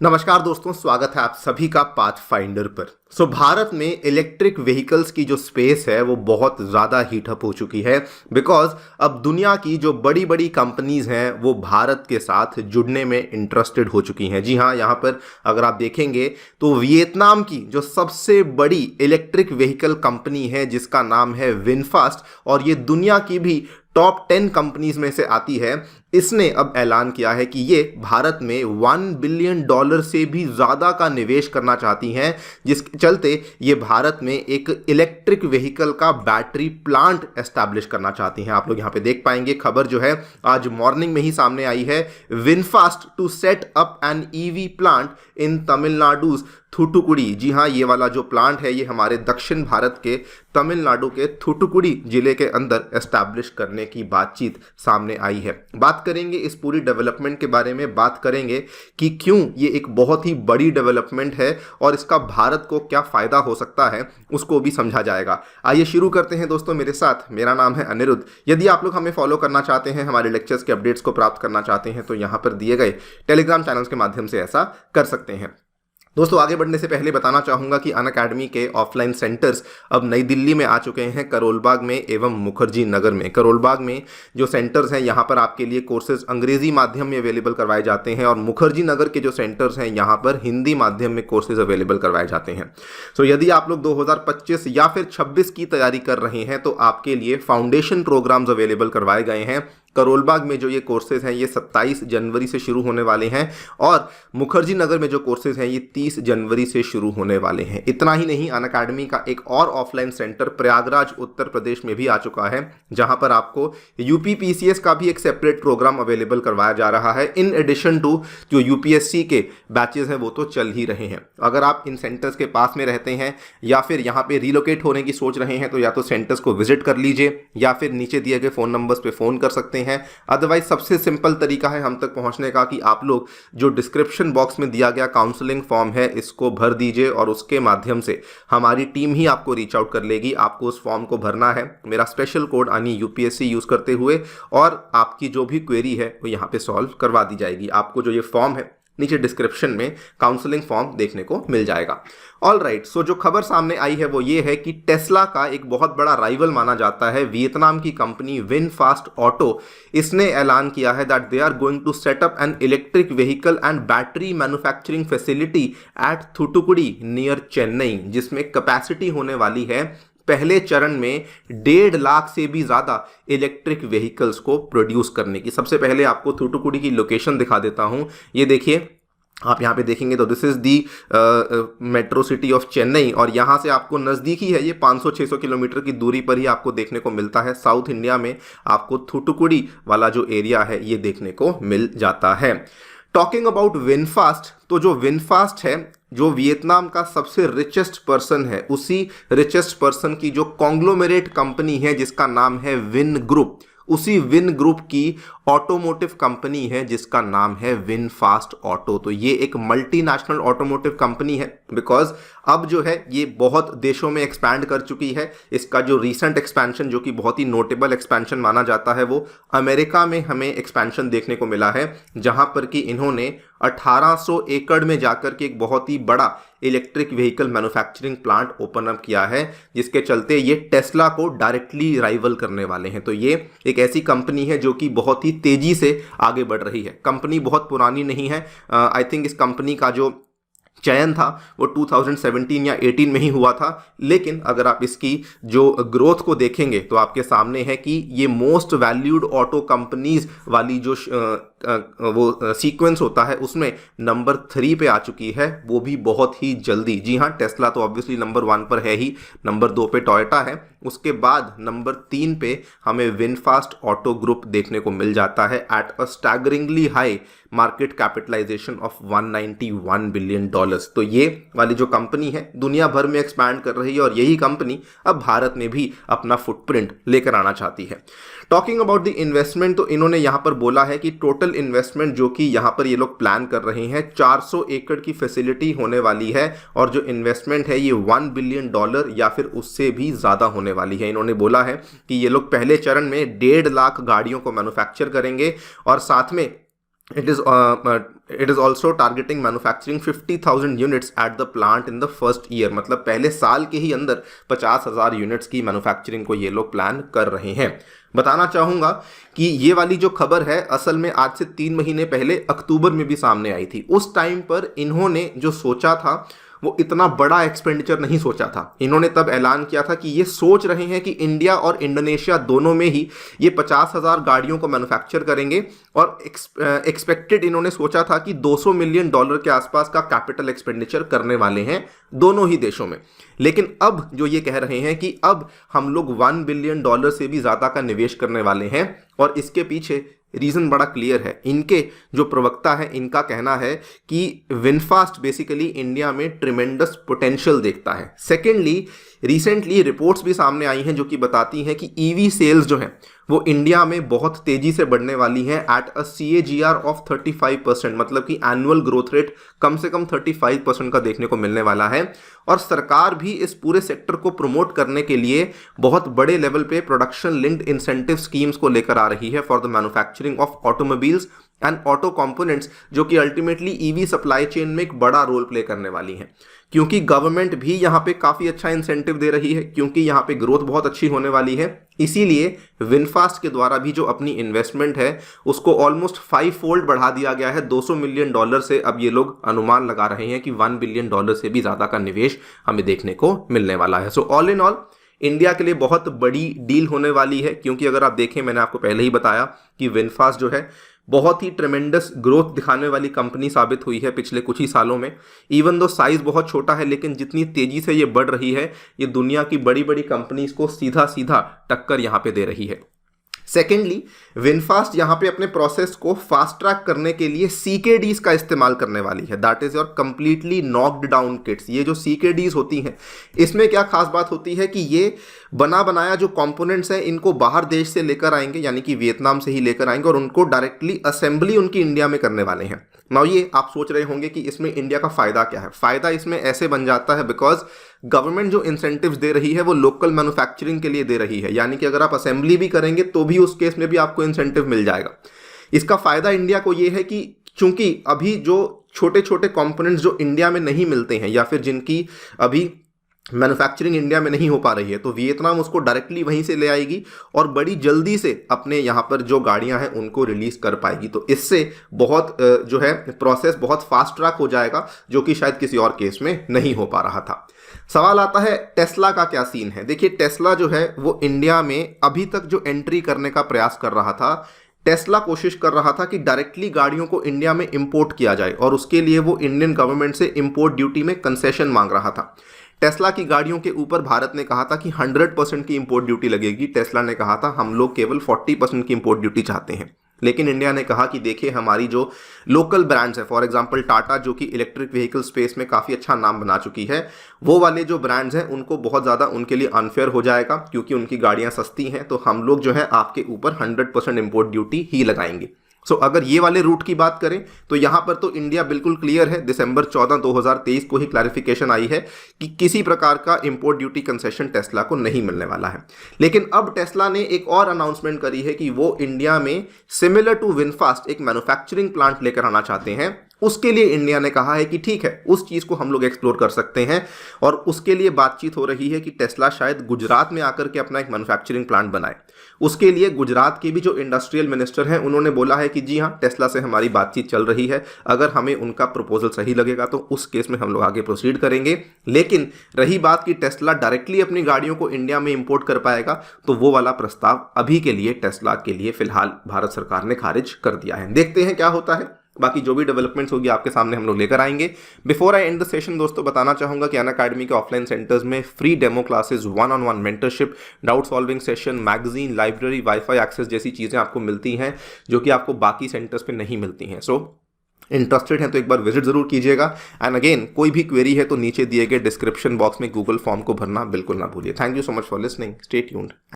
नमस्कार दोस्तों, स्वागत है आप सभी का पाथफाइंडर पर। भारत में इलेक्ट्रिक व्हीकल्स की जो स्पेस है वो बहुत ज़्यादा हीटअप हो चुकी है बिकॉज अब दुनिया की जो बड़ी बड़ी कंपनीज हैं वो भारत के साथ जुड़ने में इंटरेस्टेड हो चुकी हैं। जी हाँ, यहाँ पर अगर आप देखेंगे तो वियतनाम की जो सबसे बड़ी इलेक्ट्रिक व्हीकल कंपनी है जिसका नाम है विनफास्ट और ये दुनिया की भी टॉप 10 कंपनीज में से आती है, इसने अब ऐलान किया है कि ये भारत में $1 बिलियन से भी ज़्यादा का निवेश करना चाहती हैं, जिसके चलते ये भारत में एक इलेक्ट्रिक व्हीकल का बैटरी प्लांट एस्टैब्लिश करना चाहती हैं। आप लोग यहाँ पे देख पाएंगे, खबर जो है आज मॉर्निंग में ही सामने आई है। VinFast to set up an EV plant in Tamil Nadu's Thoothukudi. जी हाँ, ये वाला जो प्लांट है ये हमारे दक्षिण भारत के तमिलनाडु के थूथुकुडी जिले के अंदर एस्टैब्लिश करने की बातचीत सामने आई है। बात करेंगे इस पूरी डेवलपमेंट के बारे में, बात करेंगे कि क्यों ये एक बहुत ही बड़ी डेवलपमेंट है और इसका भारत को क्या फ़ायदा हो सकता है उसको भी समझा जाएगा। आइए शुरू करते हैं दोस्तों मेरे साथ। मेरा नाम है अनिरुद्ध। यदि आप लोग हमें फॉलो करना चाहते हैं, हमारे लेक्चर्स के अपडेट्स को प्राप्त करना चाहते हैं तो यहाँ पर दिए गए टेलीग्राम चैनल्स के माध्यम से ऐसा कर सकते हैं। दोस्तों आगे बढ़ने से पहले बताना चाहूँगा कि अनअकैडमी के ऑफलाइन सेंटर्स अब नई दिल्ली में आ चुके हैं, करोलबाग में एवं मुखर्जी नगर में। करोलबाग में जो सेंटर्स हैं यहाँ पर आपके लिए कोर्सेज अंग्रेजी माध्यम में अवेलेबल करवाए जाते हैं और मुखर्जी नगर के जो सेंटर्स हैं यहाँ पर हिंदी माध्यम में कोर्सेज अवेलेबल करवाए जाते हैं। यदि आप लोग 2025 या फिर 26 की तैयारी कर रहे हैं तो आपके लिए फाउंडेशन प्रोग्राम्स अवेलेबल करवाए गए हैं। करोलबाग में जो ये कोर्सेज हैं ये 27 जनवरी से शुरू होने वाले हैं और मुखर्जी नगर में जो कोर्सेज हैं ये 30 जनवरी से शुरू होने वाले हैं। इतना ही नहीं, अनअकैडमी का एक और ऑफलाइन सेंटर प्रयागराज उत्तर प्रदेश में भी आ चुका है, जहां पर आपको यूपीपीसीएस का भी एक सेपरेट प्रोग्राम अवेलेबल करवाया जा रहा है। इन एडिशन टू जो यूपीएससी के बैचेज हैं वो तो चल ही रहे हैं। अगर आप इन सेंटर्स के पास में रहते हैं या फिर यहाँ पे रिलोकेट होने की सोच रहे हैं तो या तो सेंटर्स को विजिट कर लीजिए या फिर नीचे दिए गए फ़ोन नंबर्स पे फ़ोन कर सकते हैं। अदरवाइज सबसे सिंपल तरीका है हम तक पहुंचने का कि आप लोग जो डिस्क्रिप्शन बॉक्स में दिया गया काउंसलिंग फॉर्म है इसको भर दीजिए और उसके माध्यम से हमारी टीम ही आपको रीच आउट कर लेगी। आपको उस फॉर्म को भरना है मेरा स्पेशल कोड यानी यूपीएससी यूज करते हुए और आपकी जो भी क्वेरी है वो यहाँ पे सॉल्व करवा दी जाएगी। आपको जो ये फॉर्म है नीचे डिस्क्रिप्शन में काउंसलिंग फॉर्म देखने को मिल जाएगा। ऑल राइट, जो खबर सामने आई है वो ये है कि टेस्ला का एक बहुत बड़ा राइवल माना जाता है वियतनाम की कंपनी विनफास्ट ऑटो, इसने ऐलान किया है that they are going to set up an electric vehicle and battery manufacturing facility at Thoothukudi near Chennai, जिसमें कैपेसिटी होने वाली है पहले चरण में 1.5 लाख से भी ज़्यादा इलेक्ट्रिक व्हीकल्स को प्रोड्यूस करने की। सबसे पहले आपको थूथुकुडी की लोकेशन दिखा देता हूं। ये देखिए, आप यहाँ पे देखेंगे तो this is the metro city of Chennai और यहाँ से आपको नज़दीक ही है, ये 500-600 किलोमीटर की दूरी पर ही आपको देखने को मिलता है। साउथ इंडिया में आपको थूथुकुडी वाला जो एरिया है ये देखने को मिल जाता है। टॉकिंग अबाउट विनफास्ट, तो जो विनफास्ट है जो वियतनाम का सबसे रिचेस्ट पर्सन है, उसी रिचेस्ट पर्सन की जो कॉन्ग्लोमेरेट कंपनी है जिसका नाम है विन ग्रुप, उसी विन ग्रुप की ऑटोमोटिव कंपनी है जिसका नाम है विनफास्ट ऑटो। तो ये एक मल्टीनेशनल ऑटोमोटिव कंपनी है बिकॉज अब जो है ये बहुत देशों में एक्सपैंड कर चुकी है। इसका जो रीसेंट एक्सपेंशन जो कि बहुत ही नोटेबल एक्सपेंशन माना जाता है वो अमेरिका में हमें एक्सपेंशन देखने को मिला है, जहां पर कि इन्होंने 1800 एकड़ में जाकर के एक बहुत ही बड़ा electric vehicle manufacturing plant open up किया है, जिसके चलते ये टेस्ला को डायरेक्टली राइवल करने वाले हैं। तो ये एक ऐसी कंपनी है जो कि बहुत ही तेजी से आगे बढ़ रही है। कंपनी बहुत पुरानी नहीं है। आई थिंक इस कंपनी का जो चयन था वो 2017 या 18 में ही हुआ था, लेकिन अगर आप इसकी जो ग्रोथ को देखेंगे तो आपके सामने है कि ये मोस्ट वैल्यूड ऑटो कंपनीज वाली जो वो सीक्वेंस होता है उसमें नंबर 3 पे आ चुकी है, वो भी बहुत ही जल्दी। जी हाँ, टेस्ला तो ऑब्वियसली नंबर 1 पर है ही, नंबर 2 पे टोयोटा है, उसके बाद नंबर 3 पे हमें विनफास्ट ऑटो ग्रुप देखने को मिल जाता है at a staggeringly high market capitalization of $191 billion. तो ये वाली जो कंपनी है दुनिया भर में एक्सपैंड कर रही है और यही कंपनी अब भारत में भी अपना फुटप्रिंट लेकर आना चाहती है। टॉकिंग अबाउट द इन्वेस्टमेंट, तो इन्होंने यहाँ पर बोला है कि टोटल इन्वेस्टमेंट जो कि यहाँ पर ये लोग प्लान कर रहे हैं 400 एकड़ की फैसिलिटी होने वाली है और जो इन्वेस्टमेंट है ये $1 बिलियन या फिर उससे भी ज़्यादा होने वाली है। इन्होंने बोला है कि ये लोग पहले चरण में 1.5 लाख गाड़ियों को मैन्युफैक्चर करेंगे और साथ में it is also targeting manufacturing 50,000 units at the plant in the first year. मतलब पहले साल के ही अंदर 50,000 यूनिट्स की मैन्युफैक्चरिंग को ये लोग प्लान कर रहे हैं। बताना चाहूँगा कि ये वाली जो खबर है असल में आज से 3 महीने पहले अक्टूबर में भी सामने आई थी। उस टाइम पर इन्होंने जो सोचा था वो इतना बड़ा एक्सपेंडिचर नहीं सोचा था। इन्होंने तब ऐलान किया था कि ये सोच रहे हैं कि इंडिया और इंडोनेशिया दोनों में ही ये 50,000 गाड़ियों को मैन्युफैक्चर करेंगे और एक्सपेक्टेड इन्होंने सोचा था कि $200 मिलियन के आसपास का कैपिटल एक्सपेंडिचर करने वाले हैं दोनों ही देशों में। लेकिन अब जो ये कह रहे हैं कि अब हम लोग $1 बिलियन से भी ज़्यादा का निवेश करने वाले हैं, और इसके पीछे रीज़न बड़ा क्लियर है। इनके जो प्रवक्ता है इनका कहना है कि विनफास्ट बेसिकली इंडिया में ट्रिमेंडस पोटेंशियल देखता है। सेकेंडली, रिसेंटली रिपोर्ट्स भी सामने आई हैं जो कि बताती हैं कि ईवी सेल्स जो हैं वो इंडिया में बहुत तेजी से बढ़ने वाली हैं एट अ CAGR ऑफ 35%। मतलब कि एनुअल ग्रोथ रेट कम से कम 35% का देखने को मिलने वाला है। और सरकार भी इस पूरे सेक्टर को प्रमोट करने के लिए बहुत बड़े लेवल पे प्रोडक्शन लिंक्ड इंसेंटिव स्कीम्स को लेकर आ रही है for the manufacturing of automobiles and auto components, जो कि अल्टीमेटली ईवी सप्लाई चेन में एक बड़ा रोल प्ले करने वाली हैं। क्योंकि गवर्नमेंट भी यहाँ पे काफ़ी अच्छा इंसेंटिव दे रही है, क्योंकि यहाँ पे ग्रोथ बहुत अच्छी होने वाली है, इसीलिए विनफास्ट के द्वारा भी जो अपनी इन्वेस्टमेंट है उसको ऑलमोस्ट 5 फोल्ड बढ़ा दिया गया है। $200 मिलियन से अब ये लोग अनुमान लगा रहे हैं कि $1 बिलियन से भी ज़्यादा का निवेश हमें देखने को मिलने वाला है। So all in all India के लिए बहुत बड़ी डील होने वाली है, क्योंकि अगर आप देखें, मैंने आपको पहले ही बताया कि विनफास्ट जो है बहुत ही ट्रेमेंडस ग्रोथ दिखाने वाली कंपनी साबित हुई है पिछले कुछ ही सालों में। इवन दो साइज बहुत छोटा है, लेकिन जितनी तेजी से ये बढ़ रही है ये दुनिया की बड़ी बड़ी कंपनीज को सीधा सीधा टक्कर यहाँ पे दे रही है। सेकेंडली, विनफास्ट यहाँ पे अपने प्रोसेस को फास्ट ट्रैक करने के लिए CKDs का इस्तेमाल करने वाली है, that is your completely knocked down kits. ये जो CKDs होती हैं इसमें क्या खास बात होती है कि ये बना बनाया जो कंपोनेंट्स हैं इनको बाहर देश से लेकर आएंगे, यानी कि वियतनाम से ही लेकर आएंगे और उनको डायरेक्टली असेंबली उनकी इंडिया में करने वाले हैं। नाउ ये आप सोच रहे होंगे कि इसमें इंडिया का फ़ायदा क्या है। फ़ायदा इसमें ऐसे बन जाता है बिकॉज गवर्नमेंट जो इंसेंटिव्स दे रही है वो लोकल मैन्युफैक्चरिंग के लिए दे रही है, यानी कि अगर आप असेंबली भी करेंगे तो भी उस केस में भी आपको इंसेंटिव मिल जाएगा। इसका फ़ायदा इंडिया को ये है कि चूंकि अभी जो छोटे छोटे कंपोनेंट्स जो इंडिया में नहीं मिलते हैं या फिर जिनकी अभी मैन्युफैक्चरिंग इंडिया में नहीं हो पा रही है, तो वियतनाम उसको डायरेक्टली वहीं से ले आएगी और बड़ी जल्दी से अपने यहाँ पर जो गाड़ियाँ हैं उनको रिलीज़ कर पाएगी। तो इससे बहुत जो है प्रोसेस बहुत फास्ट ट्रैक हो जाएगा, जो कि शायद किसी और केस में नहीं हो पा रहा था। सवाल आता है टेस्ला का क्या सीन है। देखिए, टेस्ला जो है वो इंडिया में अभी तक जो एंट्री करने का प्रयास कर रहा था, टेस्ला कोशिश कर रहा था कि डायरेक्टली गाड़ियों को इंडिया में इंपोर्ट किया जाए और उसके लिए वो इंडियन गवर्नमेंट से इंपोर्ट ड्यूटी में कंसेशन मांग रहा था। टेस्ला की गाड़ियों के ऊपर भारत ने कहा था कि 100% की इंपोर्ट ड्यूटी लगेगी। टेस्ला ने कहा था हम लोग केवल 40% की इंपोर्ट ड्यूटी चाहते हैं। लेकिन इंडिया ने कहा कि देखिए, हमारी जो लोकल ब्रांड्स है, फॉर एग्जांपल टाटा जो कि इलेक्ट्रिक व्हीकल स्पेस में काफ़ी अच्छा नाम बना चुकी है, वो वाले जो ब्रांड्स हैं उनको बहुत ज़्यादा उनके लिए अनफेयर हो जाएगा क्योंकि उनकी गाड़ियाँ सस्ती हैं, तो हम लोग जो है आपके ऊपर 100% इंपोर्ट ड्यूटी ही लगाएंगे। सो अगर ये वाले रूट की बात करें तो यहाँ पर तो इंडिया बिल्कुल क्लियर है। दिसंबर 14, 2023 को ही क्लैरिफिकेशन आई है कि किसी प्रकार का इंपोर्ट ड्यूटी कंसेशन टेस्ला को नहीं मिलने वाला है। लेकिन अब टेस्ला ने एक और अनाउंसमेंट करी है कि वो इंडिया में सिमिलर टू विनफास्ट एक मैन्युफैक्चरिंग प्लांट लेकर आना चाहते हैं। उसके लिए इंडिया ने कहा है कि ठीक है, उस चीज़ को हम लोग एक्सप्लोर कर सकते हैं और उसके लिए बातचीत हो रही है कि टेस्ला शायद गुजरात में आकर के अपना एक मैन्युफैक्चरिंग प्लांट बनाए। उसके लिए गुजरात के भी जो इंडस्ट्रियल मिनिस्टर हैं उन्होंने बोला है कि जी हाँ, टेस्ला से हमारी बातचीत चल रही है, अगर हमें उनका प्रपोजल सही लगेगा तो उस केस में हम लोग आगे प्रोसीड करेंगे। लेकिन रही बात कि टेस्ला डायरेक्टली अपनी गाड़ियों को इंडिया में इंपोर्ट कर पाएगा, तो वो वाला प्रस्ताव अभी के लिए टेस्ला के लिए फिलहाल भारत सरकार ने खारिज कर दिया है। देखते हैं क्या होता है। बाकी जो भी डेवलपमेंट्स होगी आपके सामने हम लोग लेकर आएंगे। Before I end the session दोस्तों, बताना चाहूंगा कि अनअकैडमी के ऑफलाइन सेंटर्स में free demo classes, 1-on-1 mentorship, doubt solving session, magazine, library, wifi access जैसी चीज़ें आपको मिलती हैं जो कि आपको बाकी सेंटर्स पे नहीं मिलती हैं। सो इंटरेस्टेड हैं तो एक बार विजिट जरूर कीजिएगा। एंड अगेन, कोई भी क्वेरी है तो नीचे दिए गए डिस्क्रिप्शन बॉक्स में गूगल फॉर्म को भरना बिल्कुल ना भूलिए। Thank you so much for listening. Stay tuned.